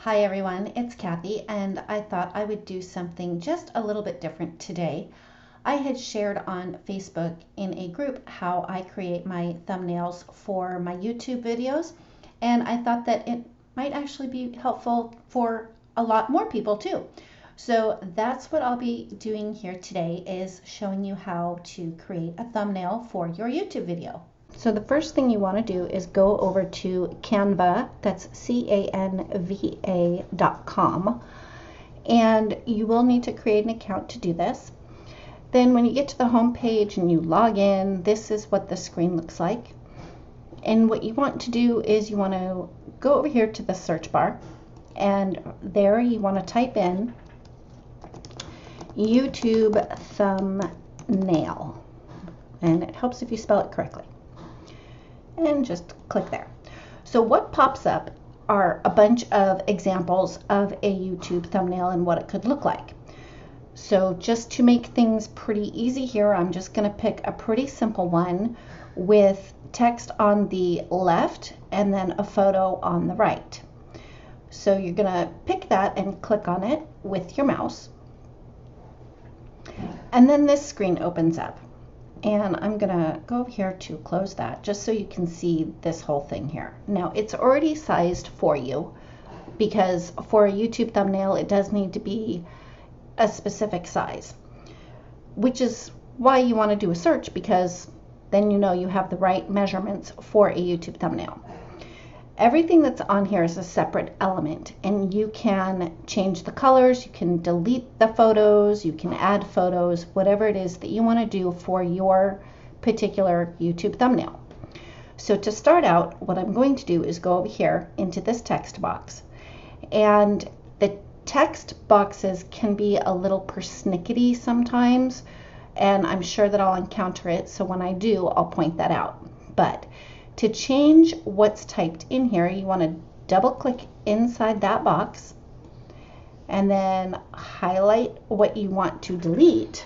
Hi everyone, it's Kathy, and I thought I would do something just a little bit different today. I had shared on Facebook in a group how I create my thumbnails for my YouTube videos, and I thought that it might actually be helpful for a lot more people too. So that's what I'll be doing here today, is showing you how to create a thumbnail for your YouTube video. So the first thing you want to do is go over to Canva, that's canva.com, and you will need to create an account to do this. Then when you get to the home page and you log in, this is what the screen looks like. And what you want to do is you want to go over here to the search bar, and there you want to type in YouTube thumbnail, and it helps if you spell it correctly. And just click there. So what pops up are a bunch of examples of a YouTube thumbnail and what it could look like. So just to make things pretty easy here, I'm just going to pick a pretty simple one with text on the left and then a photo on the right. So you're going to pick that and click on it with your mouse. And then this screen opens up. And I'm going to go over here to close that just so you can see this whole thing here. Now it's already sized for you, because for a YouTube thumbnail it does need to be a specific size, which is why you want to do a search, because then you know you have the right measurements for a YouTube thumbnail. Everything that's on here is a separate element, and you can change the colors, you can delete the photos, you can add photos, whatever it is that you want to do for your particular YouTube thumbnail. So to start out, what I'm going to do is go over here into this text box, and the text boxes can be a little persnickety sometimes, and I'm sure that I'll encounter it, so when I do, I'll point that out. But to change what's typed in here, you want to double click inside that box and then highlight what you want to delete.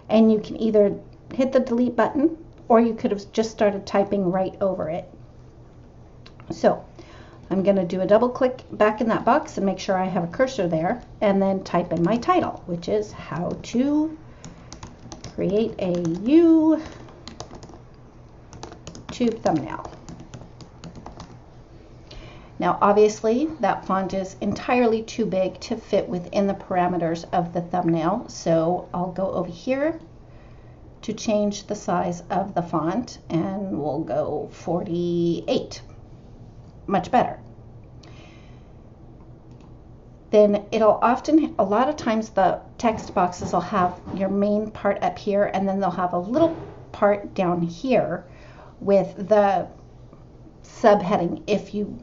And you can either hit the delete button, or you could have just started typing right over it. So I'm going to do a double click back in that box and make sure I have a cursor there, and then type in my title, which is how to create a YouTube thumbnail. Now obviously that font is entirely too big to fit within the parameters of the thumbnail, so I'll go over here to change the size of the font, and we'll go 48. Much better. Then it'll often, a lot of times the text boxes will have your main part up here, and then they'll have a little part down here with the subheading, if you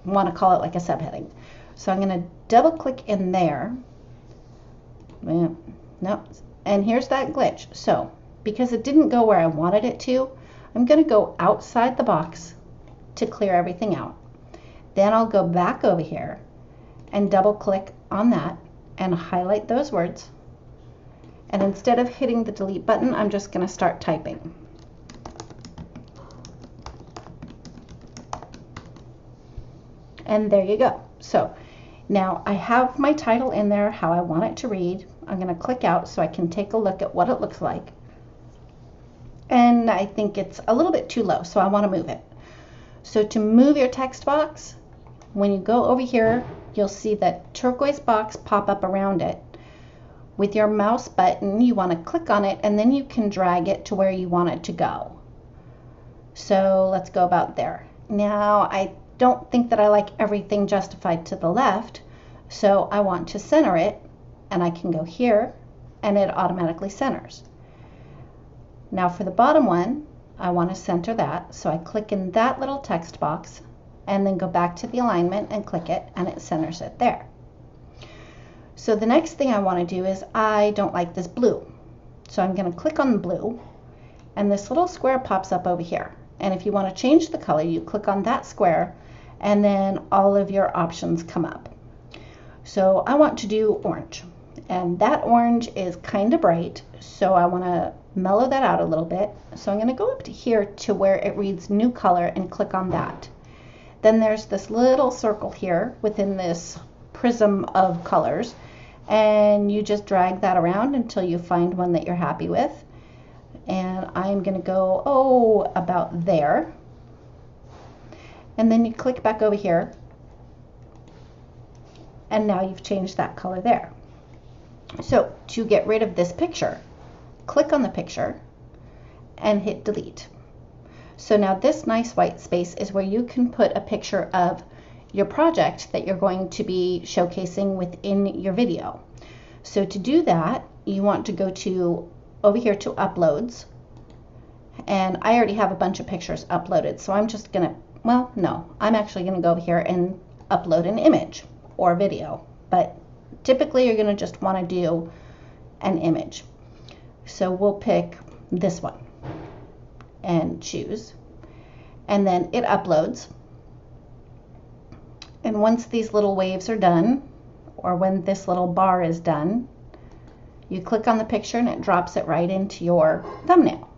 want to call it like a subheading. So I'm going to double click in there. No, and here's that glitch. So because it didn't go where I wanted it to, I'm going to go outside the box to clear everything out. Then I'll go back over here and double click on that and highlight those words. And instead of hitting the delete button, I'm just going to start typing. And there you go. So now I have my title in there, how I want it to read. I'm going to click out so I can take a look at what it looks like. And I think it's a little bit too low, so I want to move it. So to move your text box, when you go over here, you'll see that turquoise box pop up around it. With your mouse button, you want to click on it, and then you can drag it to where you want it to go. So let's go about there. Now I don't think that I like everything justified to the left, so I want to center it, and I can go here and it automatically centers. Now for the bottom one, I want to center that, so I click in that little text box and then go back to the alignment and click it, and it centers it there. So the next thing I want to do is, I don't like this blue, so I'm going to click on the blue, and this little square pops up over here. And if you want to change the color, you click on that square, and then all of your options come up. So I want to do orange, and that orange is kind of bright, so I want to mellow that out a little bit. So I'm going to go up to here to where it reads new color and click on that. Then there's this little circle here within this prism of colors, and you just drag that around until you find one that you're happy with. And I'm going to go, about there. And then you click back over here, and now you've changed that color there. So to get rid of this picture, click on the picture and hit delete. So now this nice white space is where you can put a picture of your project that you're going to be showcasing within your video. So to do that, you want to go to over here to uploads, and I already have a bunch of pictures uploaded, so I'm just gonna, well, no, I'm actually gonna go over here and upload an image or video, but typically you're gonna just want to do an image. So we'll pick this one and choose, and then it uploads. And once these little waves are done, or when this little bar is done, you click on the picture and it drops it right into your thumbnail.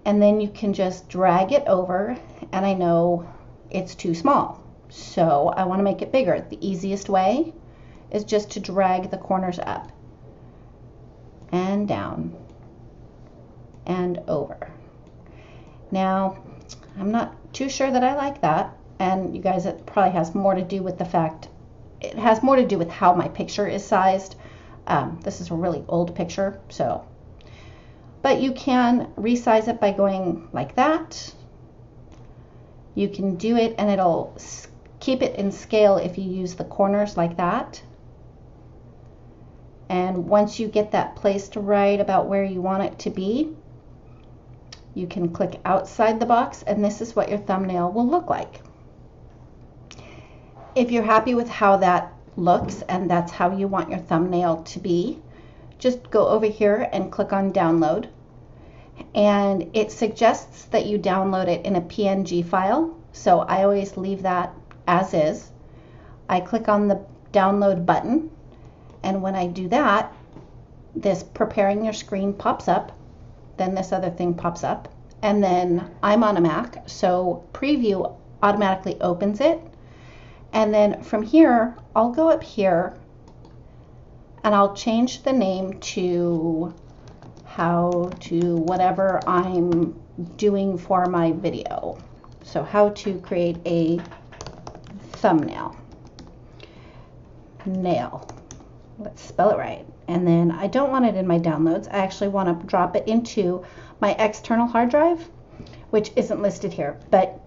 And then you can just drag it over, and I know it's too small, so I want to make it bigger. The easiest way is just to drag the corners up and down and over. Now, I'm not too sure that I like that, and you guys, it probably has more to do with the fact, it has more to do with how my picture is sized. This is a really old picture, so, but you can resize it by going like that. You can do it and it'll keep it in scale if you use the corners like that. And once you get that placed right about where you want it to be, you can click outside the box, and this is what your thumbnail will look like. If you're happy with how that looks and that's how you want your thumbnail to be, just go over here and click on download. And it suggests that you download it in a PNG file, so I always leave that as is. I click on the download button, and when I do that, this preparing your screen pops up, then this other thing pops up, and then I'm on a Mac, so preview automatically opens it. And then from here, I'll go up here and I'll change the name to how to whatever I'm doing for my video. So how to create a thumbnail. Nail. Let's spell it right. And then I don't want it in my downloads. I actually want to drop it into my external hard drive, which isn't listed here, but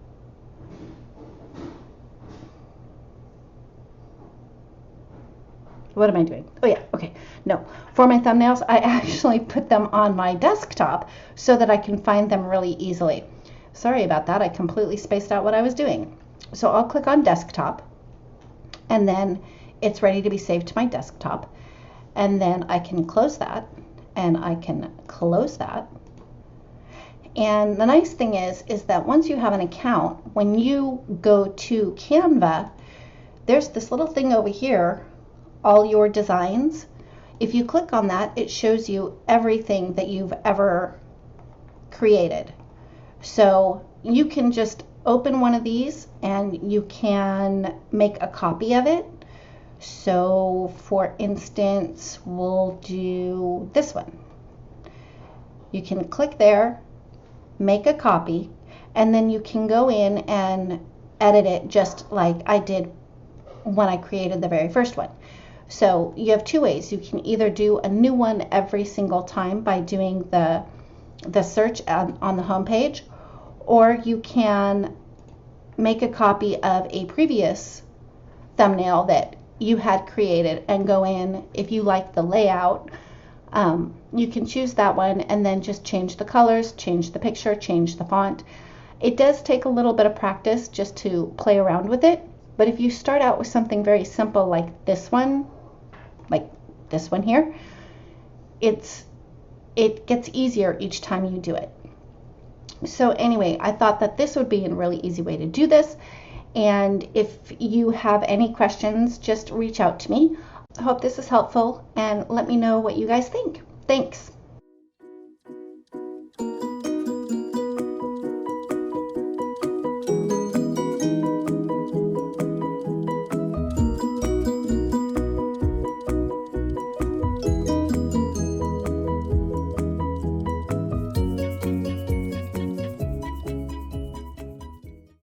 what am I doing? Oh yeah, okay. No, for my thumbnails, I actually put them on my desktop so that I can find them really easily. Sorry about that, I completely spaced out what I was doing. So I'll click on desktop, and then it's ready to be saved to my desktop. And then I can close that, and I can close that. And the nice thing is that once you have an account, when you go to Canva, there's this little thing over here, all your designs. If you click on that, it shows you everything that you've ever created. So you can just open one of these and you can make a copy of it. So for instance, we'll do this one. You can click there, make a copy, and then you can go in and edit it just like I did when I created the very first one. So you have two ways. You can either do a new one every single time by doing the search on the home page, or you can make a copy of a previous thumbnail that you had created and go in. If you like the layout, you can choose that one and then just change the colors, change the picture, change the font. It does take a little bit of practice just to play around with it, but if you start out with something very simple like this one here, it gets easier each time you do it. So anyway, I thought that this would be a really easy way to do this. And if you have any questions, just reach out to me. I hope this is helpful, and let me know what you guys think. Thanks.